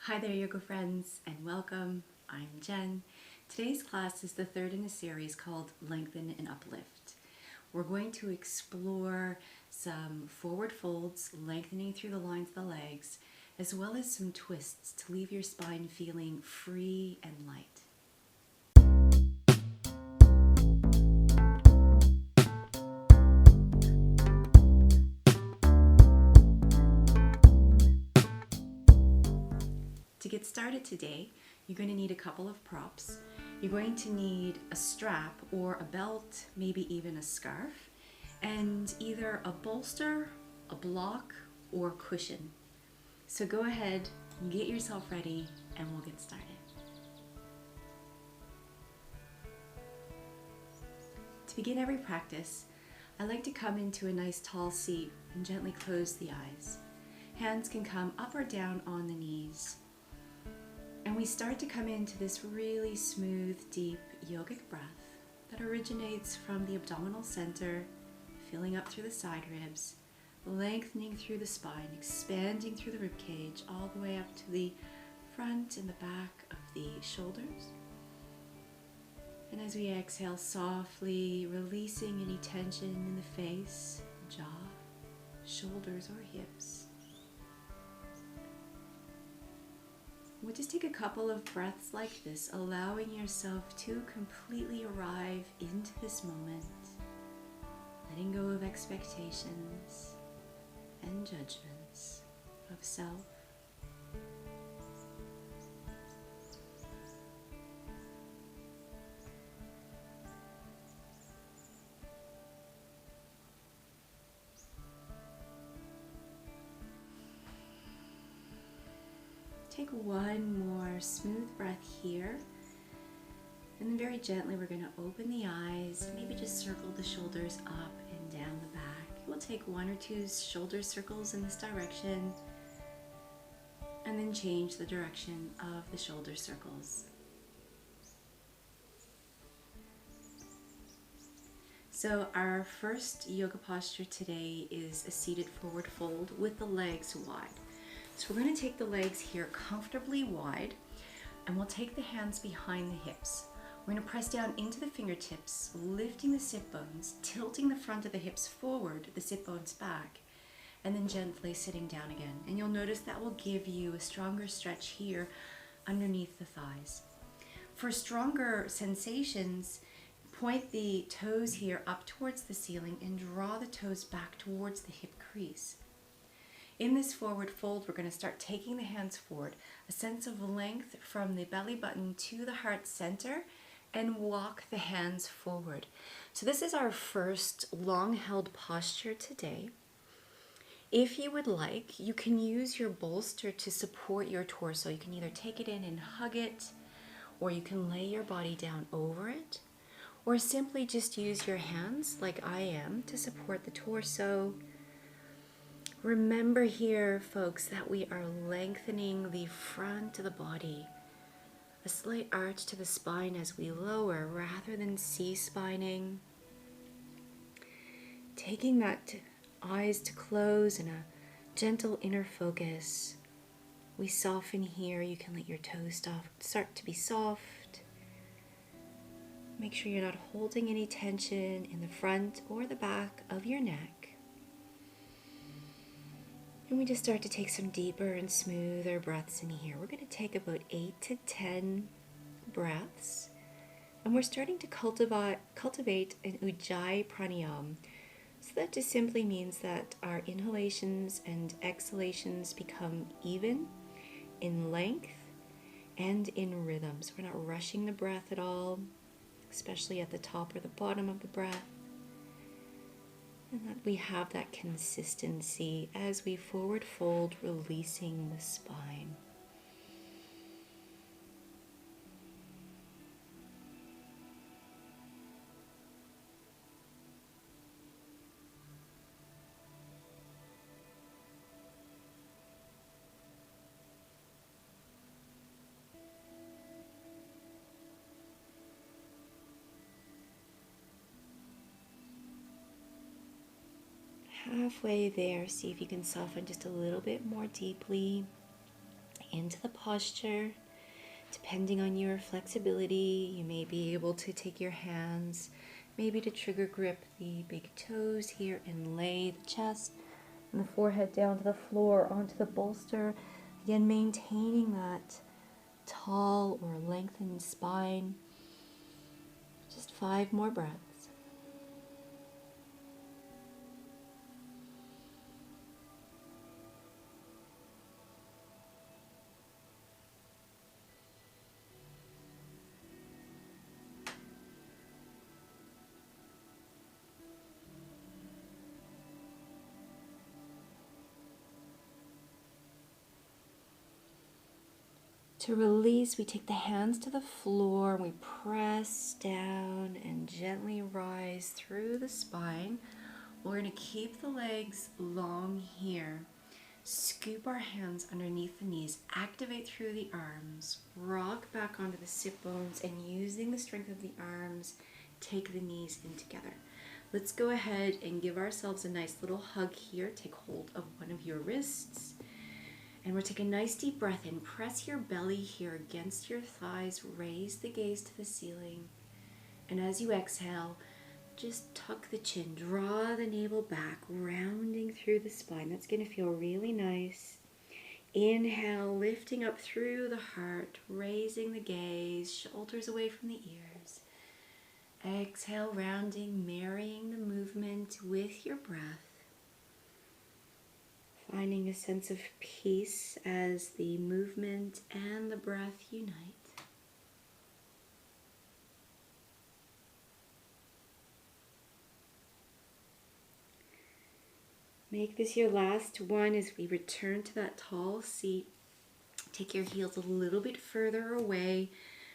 Hi there, yoga friends, and welcome. I'm Jen. Today's class is the third in a series called Lengthen and Uplift. We're going to explore some forward folds, lengthening through the lines of the legs, as well as some twists to leave your spine feeling free and light. To get started today, you're going to need a couple of props. You're going to need a strap or a belt, maybe even a scarf, and either a bolster, a block, or a cushion. So go ahead, get yourself ready, and we'll get started. To begin every practice, I like to come into a nice tall seat and gently close the eyes. Hands can come up or down on the knees. And we start to come into this really smooth, deep yogic breath that originates from the abdominal center, filling up through the side ribs, lengthening through the spine, expanding through the rib cage, all the way up to the front and the back of the shoulders. And as we exhale softly, releasing any tension in the face, jaw, shoulders, or hips. We'll just take a couple of breaths like this, allowing yourself to completely arrive into this moment, letting go of expectations and judgments of self. Take one more smooth breath here, and then very gently we're going to open the eyes, maybe just circle the shoulders up and down the back. We'll take one or two shoulder circles in this direction, and then change the direction of the shoulder circles. So our first yoga posture today is a seated forward fold with the legs wide. So we're going to take the legs here comfortably wide, and we'll take the hands behind the hips. We're going to press down into the fingertips, lifting the sit bones, tilting the front of the hips forward, the sit bones back, and then gently sitting down again. And you'll notice that will give you a stronger stretch here underneath the thighs. For stronger sensations, point the toes here up towards the ceiling and draw the toes back towards the hip crease. In this forward fold, we're going to start taking the hands forward, a sense of length from the belly button to the heart center, and walk the hands forward. So this is our first long-held posture today. If you would like, you can use your bolster to support your torso. You can either take it in and hug it, or you can lay your body down over it, or simply just use your hands, like I am, to support the torso. Remember here, folks, that we are lengthening the front of the body. A slight arch to the spine as we lower rather than C-spining. Taking that eyes to close and a gentle inner focus. We soften here. You can let your toes start to be soft. Make sure you're not holding any tension in the front or the back of your neck. And we just start to take some deeper and smoother breaths in here. We're going to take about 8 to 10 breaths. And we're starting to cultivate an Ujjayi pranayama. So that just simply means that our inhalations and exhalations become even in length and in rhythm. So we're not rushing the breath at all, especially at the top or the bottom of the breath. And that we have that consistency as we forward fold, releasing the spine. Halfway there, see if you can soften just a little bit more deeply into the posture. Depending on your flexibility, you may be able to take your hands, maybe to trigger grip the big toes here and lay the chest and the forehead down to the floor, onto the bolster. Again, maintaining that tall or lengthened spine. Just 5 more breaths. To release, we take the hands to the floor and we press down and gently rise through the spine. We're going to keep the legs long here. Scoop our hands underneath the knees, activate through the arms, rock back onto the sit bones, and using the strength of the arms, take the knees in together. Let's go ahead and give ourselves a nice little hug here. Take hold of one of your wrists. And we'll take a nice deep breath in. Press your belly here against your thighs. Raise the gaze to the ceiling. And as you exhale, just tuck the chin. Draw the navel back, rounding through the spine. That's going to feel really nice. Inhale, lifting up through the heart, raising the gaze, shoulders away from the ears. Exhale, rounding, marrying the movement with your breath. Finding a sense of peace as the movement and the breath unite. Make this your last one as we return to that tall seat. Take your heels a little bit further away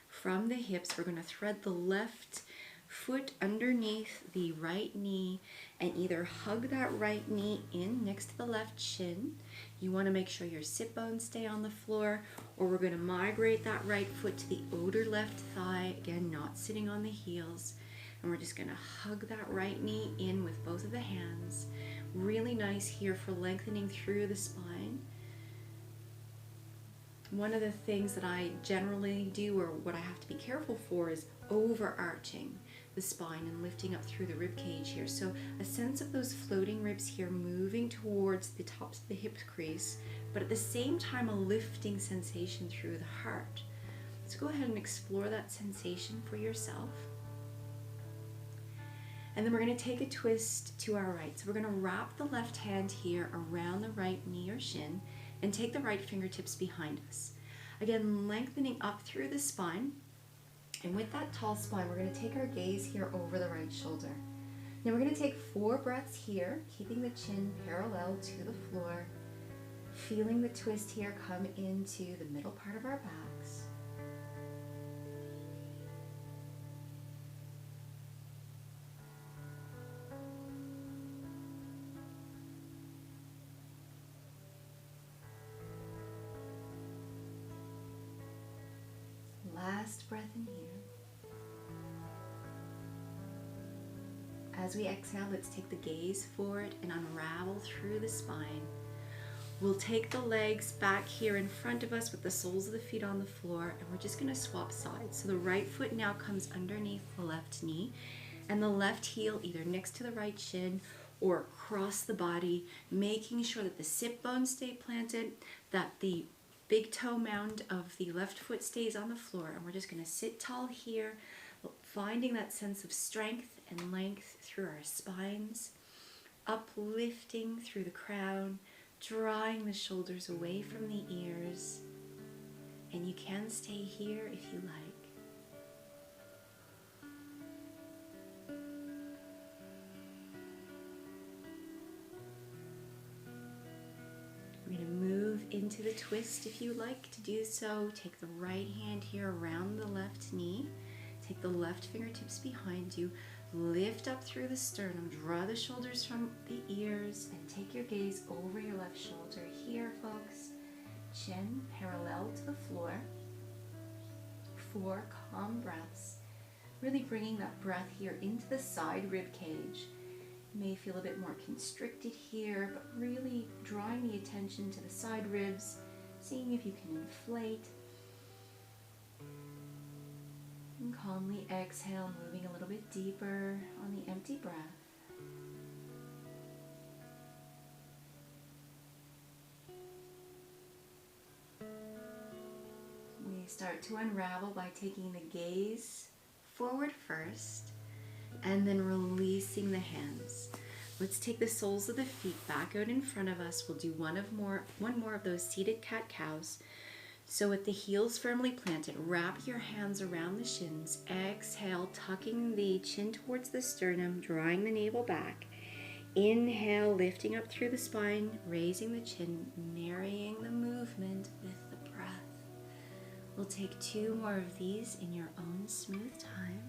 from the hips. We're going to thread the left foot underneath the right knee and either hug that right knee in next to the left shin. You want to make sure your sit bones stay on the floor, or we're going to migrate that right foot to the outer left thigh, again not sitting on the heels, and we're just going to hug that right knee in with both of the hands. Really nice here for lengthening through the spine. One of the things that I generally do, or what I have to be careful for, is overarching the spine and lifting up through the rib cage here. So a sense of those floating ribs here moving towards the tops of the hip crease, but at the same time a lifting sensation through the heart. So go ahead and explore that sensation for yourself. And then we're going to take a twist to our right. So we're going to wrap the left hand here around the right knee or shin and take the right fingertips behind us. Again, lengthening up through the spine. And with that tall spine, we're going to take our gaze here over the right shoulder. Now we're going to take 4 breaths here, keeping the chin parallel to the floor, feeling the twist here come into the middle part of our backs. Last breath in here. As we exhale, let's take the gaze forward and unravel through the spine. We'll take the legs back here in front of us with the soles of the feet on the floor, and we're just going to swap sides. So the right foot now comes underneath the left knee, and the left heel either next to the right shin or across the body, making sure that the sit bones stay planted, that the big toe mound of the left foot stays on the floor, and we're just going to sit tall here, finding that sense of strength and length through our spines, uplifting through the crown, drawing the shoulders away from the ears, and you can stay here if you like. We're going to move into the twist if you like to do so. Take the right hand here around the left knee. Take the left fingertips behind you. Lift up through the sternum. Draw the shoulders from the ears and take your gaze over your left shoulder here, folks. Chin parallel to the floor. 4 calm breaths. Really bringing that breath here into the side rib cage. You may feel a bit more constricted here, but really drawing the attention to the side ribs, seeing if you can inflate. And calmly exhale, moving a little bit deeper on the empty breath. We start to unravel by taking the gaze forward first and then releasing the hands. Let's take the soles of the feet back out in front of us. We'll do one more of those seated cat-cows. So with the heels firmly planted, wrap your hands around the shins. Exhale, tucking the chin towards the sternum, drawing the navel back. Inhale, lifting up through the spine, raising the chin, marrying the movement with the breath. We'll take 2 more of these in your own smooth time.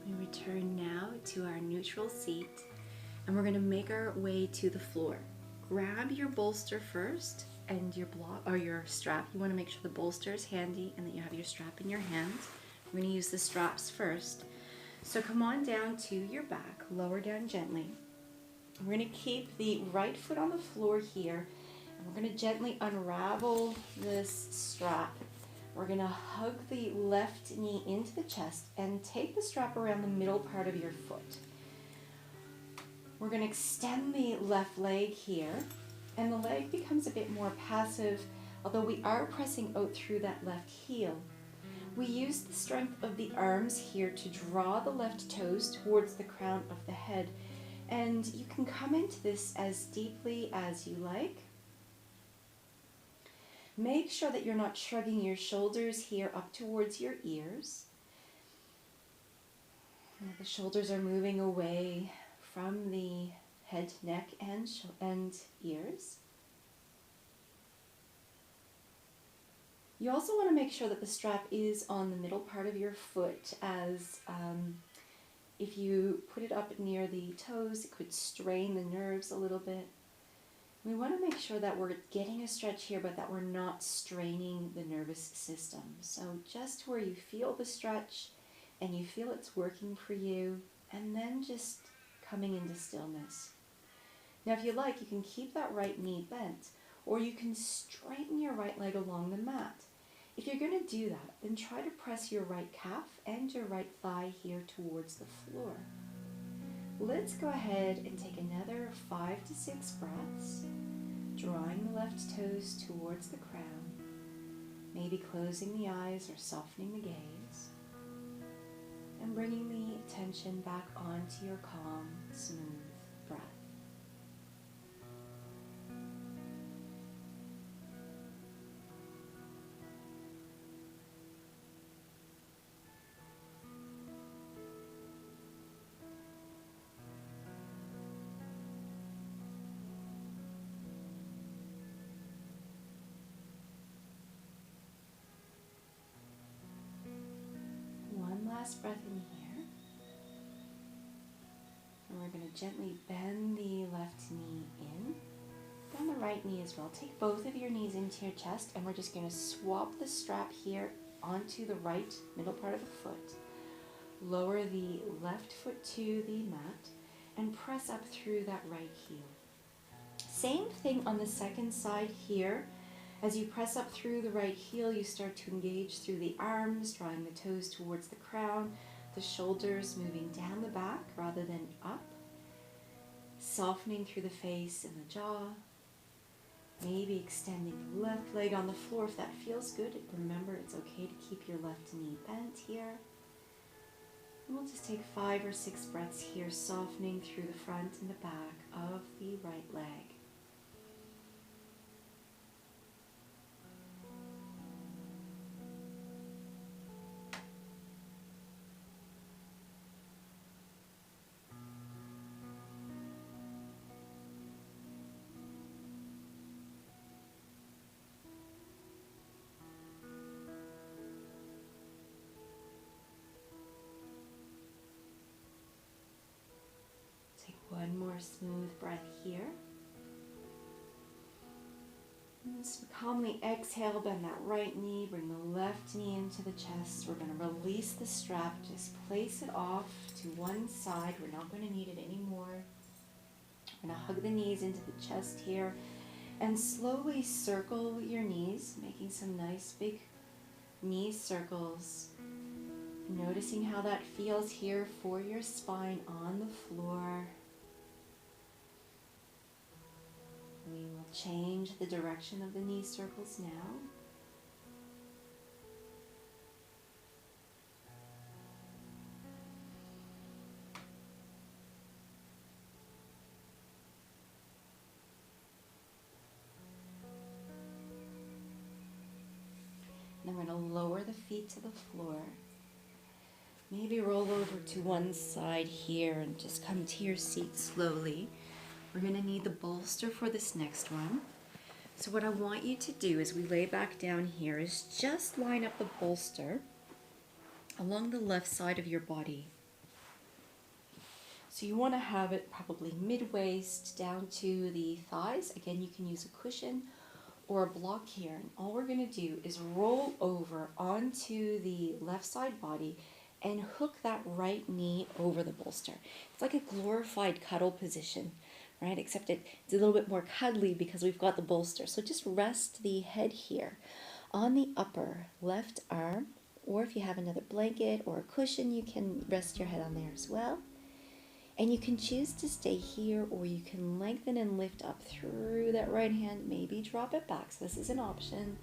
We return now to our neutral seat, and we're going to make our way to the floor. Grab your bolster first and your block or your strap. You want to make sure the bolster is handy and that you have your strap in your hands. We're going to use the straps first. So come on down to your back, lower down gently. We're going to keep the right foot on the floor here, and we're going to gently unravel this strap. We're going to hug the left knee into the chest and take the strap around the middle part of your foot. We're going to extend the left leg here, and the leg becomes a bit more passive, although we are pressing out through that left heel. We use the strength of the arms here to draw the left toes towards the crown of the head, and you can come into this as deeply as you like. Make sure that you're not shrugging your shoulders here up towards your ears. And the shoulders are moving away from the head, neck, and ears. You also want to make sure that the strap is on the middle part of your foot, as if you put it up near the toes, it could strain the nerves a little bit. We want to make sure that we're getting a stretch here, but that we're not straining the nervous system. So just where you feel the stretch and you feel it's working for you, and then just coming into stillness. Now, if you like, you can keep that right knee bent, or you can straighten your right leg along the mat. If you're going to do that, then try to press your right calf and your right thigh here towards the floor. Let's go ahead and take another 5 to 6 breaths, drawing the left toes towards the crown, maybe closing the eyes or softening the gaze, and bringing the attention back onto your calm, smooth breath. Last breath in here, and we're going to gently bend the left knee in, bend the right knee as well. Take both of your knees into your chest, and we're just going to swap the strap here onto the right middle part of the foot. Lower the left foot to the mat and press up through that right heel. Same thing on the second side here. As you press up through the right heel, you start to engage through the arms, drawing the toes towards the crown, the shoulders moving down the back rather than up, softening through the face and the jaw, maybe extending the left leg on the floor if that feels good. Remember, it's okay to keep your left knee bent here. And we'll just take 5 or 6 breaths here, softening through the front and the back of the right leg. One more more smooth breath here. And just calmly exhale, bend that right knee, bring the left knee into the chest. We're going to release the strap, just place it off to one side. We're not going to need it anymore. We're going to hug the knees into the chest here and slowly circle your knees, making some nice big knee circles. Noticing how that feels here for your spine on the floor. We will change the direction of the knee circles now. Then we're going to lower the feet to the floor. Maybe roll over to one side here and just come to your seat slowly. We're going to need the bolster for this next one. So what I want you to do as we lay back down here is just line up the bolster along the left side of your body. So you want to have it probably mid-waist down to the thighs. Again, you can use a cushion or a block here. And all we're going to do is roll over onto the left side body and hook that right knee over the bolster. It's like a glorified cuddle position, right? Except it's a little bit more cuddly because we've got the bolster. So just rest the head here on the upper left arm, or if you have another blanket or a cushion, you can rest your head on there as well. And you can choose to stay here, or you can lengthen and lift up through that right hand, maybe drop it back. So this is an option.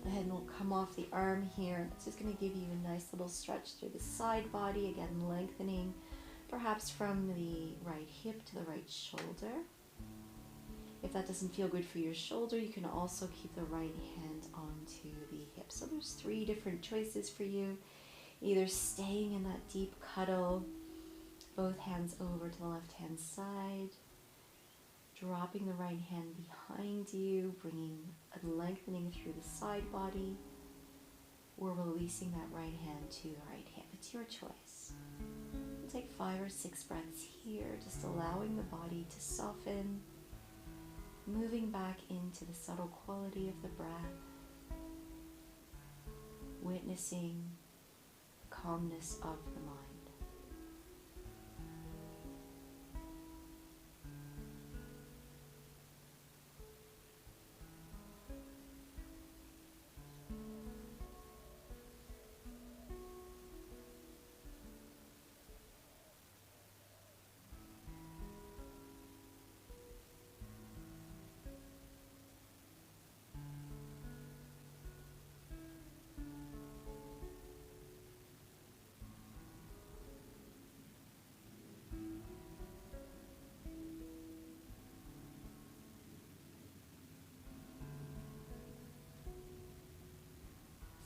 The head will come off the arm here. It's just going to give you a nice little stretch through the side body, again lengthening perhaps from the right hip to the right shoulder. If that doesn't feel good for your shoulder, you can also keep the right hand onto the hip. So there's 3 different choices for you. Either staying in that deep cuddle, both hands over to the left hand side, dropping the right hand behind you, bringing a lengthening through the side body, or releasing that right hand to the right hip. It's your choice. We'll take 5 or 6 breaths here, just allowing the body to soften, moving back into the subtle quality of the breath, witnessing the calmness of the mind.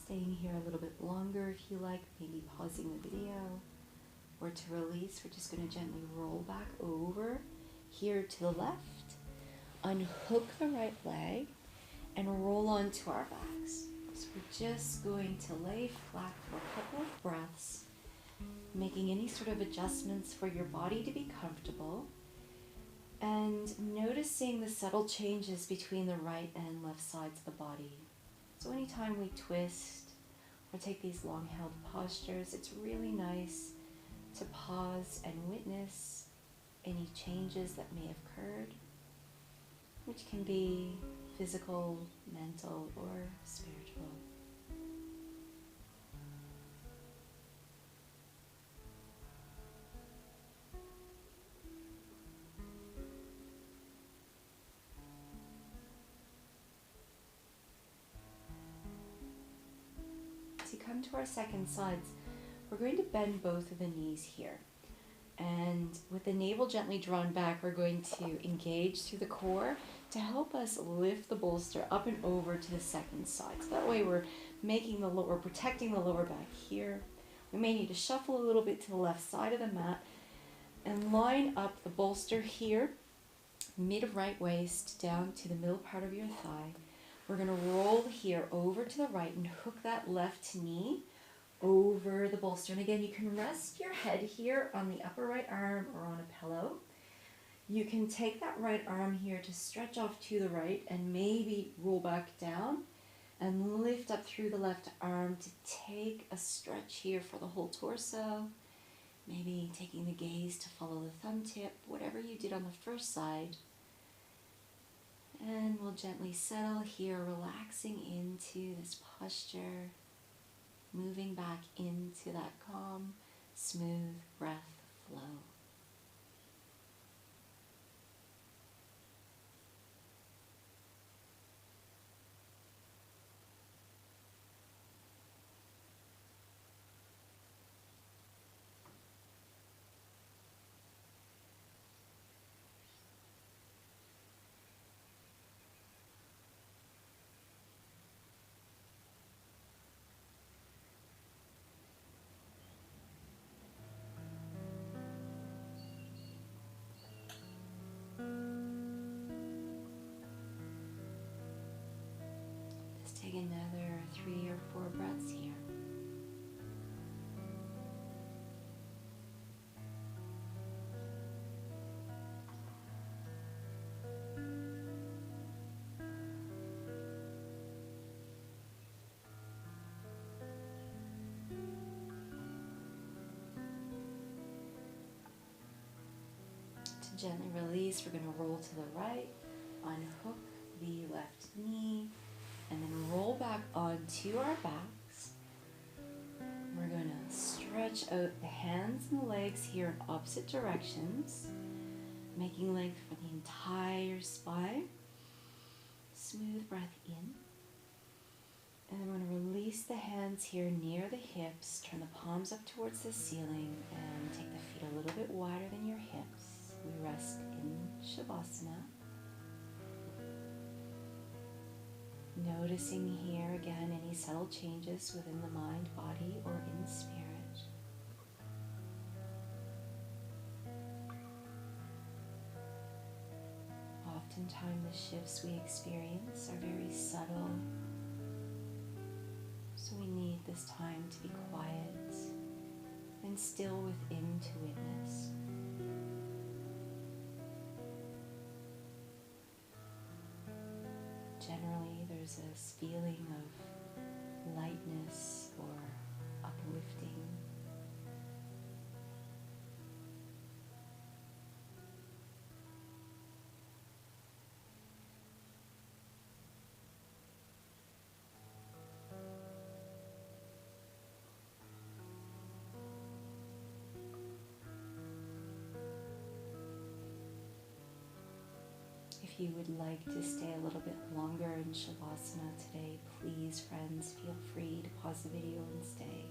Staying here a little bit longer if you like, maybe pausing the video, or to release, we're just going to gently roll back over here to the left, unhook the right leg, and roll onto our backs. So we're just going to lay flat for a couple of breaths, making any sort of adjustments for your body to be comfortable, and noticing the subtle changes between the right and left sides of the body. So anytime we twist or take these long held postures, it's really nice to pause and witness any changes that may have occurred, which can be physical, mental, or spiritual. Come to our second sides, we're going to bend both of the knees here. And with the navel gently drawn back, we're going to engage through the core to help us lift the bolster up and over to the second side. So that way we're protecting the lower back here. We may need to shuffle a little bit to the left side of the mat and line up the bolster here, mid-right waist down to the middle part of your thigh. We're going to roll here over to the right and hook that left knee over the bolster. And again, you can rest your head here on the upper right arm or on a pillow. You can take that right arm here to stretch off to the right and maybe roll back down and lift up through the left arm to take a stretch here for the whole torso. Maybe taking the gaze to follow the thumb tip, whatever you did on the first side. And we'll gently settle here, relaxing into this posture, moving back into that calm, smooth breath flow. Just take another 3 or 4 breaths here. To gently release, we're going to roll to the right, unhook the left knee, and then roll back onto our backs. We're going to stretch out the hands and the legs here in opposite directions, making length for the entire spine. Smooth breath in. And I'm going to release the hands here near the hips, turn the palms up towards the ceiling, and take the feet a little bit wider than your hips. We rest in Shavasana. Noticing here again any subtle changes within the mind, body, or in spirit. Oftentimes the shifts we experience are very subtle, so we need this time to be quiet and still within to witness. Generally, there's this feeling of lightness or uplifting. If you would like to stay a little bit longer in Shavasana today, please, friends, feel free to pause the video and stay.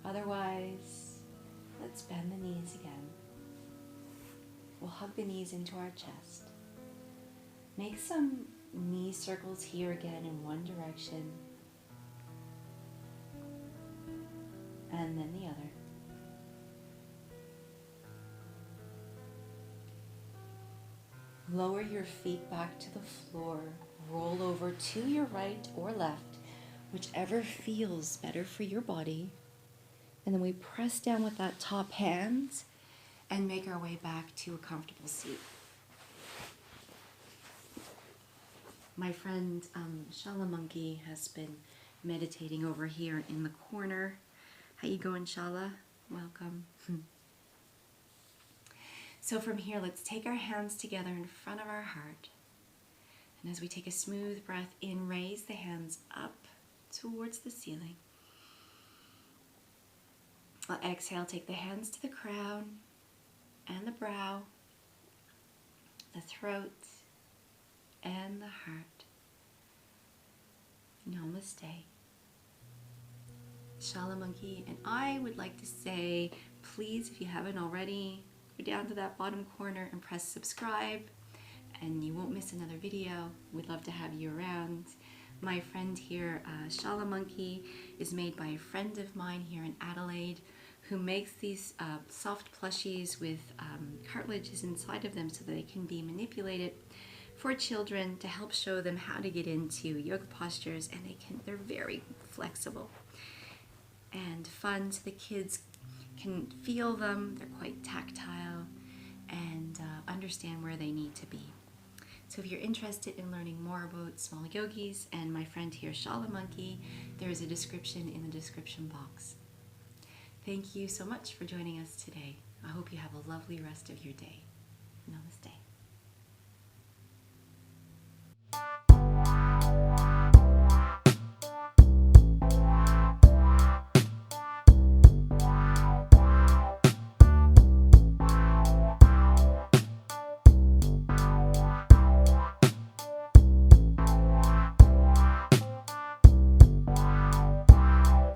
Otherwise, let's bend the knees again. We'll hug the knees into our chest. Make some knee circles here again in one direction, and then the other. Lower your feet back to the floor. Roll over to your right or left, whichever feels better for your body. And then we press down with that top hand and make our way back to a comfortable seat. My friend Shala Monkey has been meditating over here in the corner. How you going, Shala? Welcome. So from here, let's take our hands together in front of our heart. And as we take a smooth breath in, raise the hands up towards the ceiling. I'll exhale, take the hands to the crown and the brow, the throat, and the heart. Namaste. Shala Monkey, and I would like to say, please, if you haven't already, go down to that bottom corner and press subscribe, and you won't miss another video. We'd love to have you around. My friend here, Shala Monkey, is made by a friend of mine here in Adelaide, who makes these soft plushies with cartilages inside of them so that they can be manipulated for children to help show them how to get into yoga postures, and they're very flexible and fun, so the kids can feel them. They're quite tactile, and understand where they need to be. So if you're interested in learning more about Small Yogis and my friend here, Shala Monkey, there is a description in the description box. Thank you so much for joining us today. I hope you have a lovely rest of your day.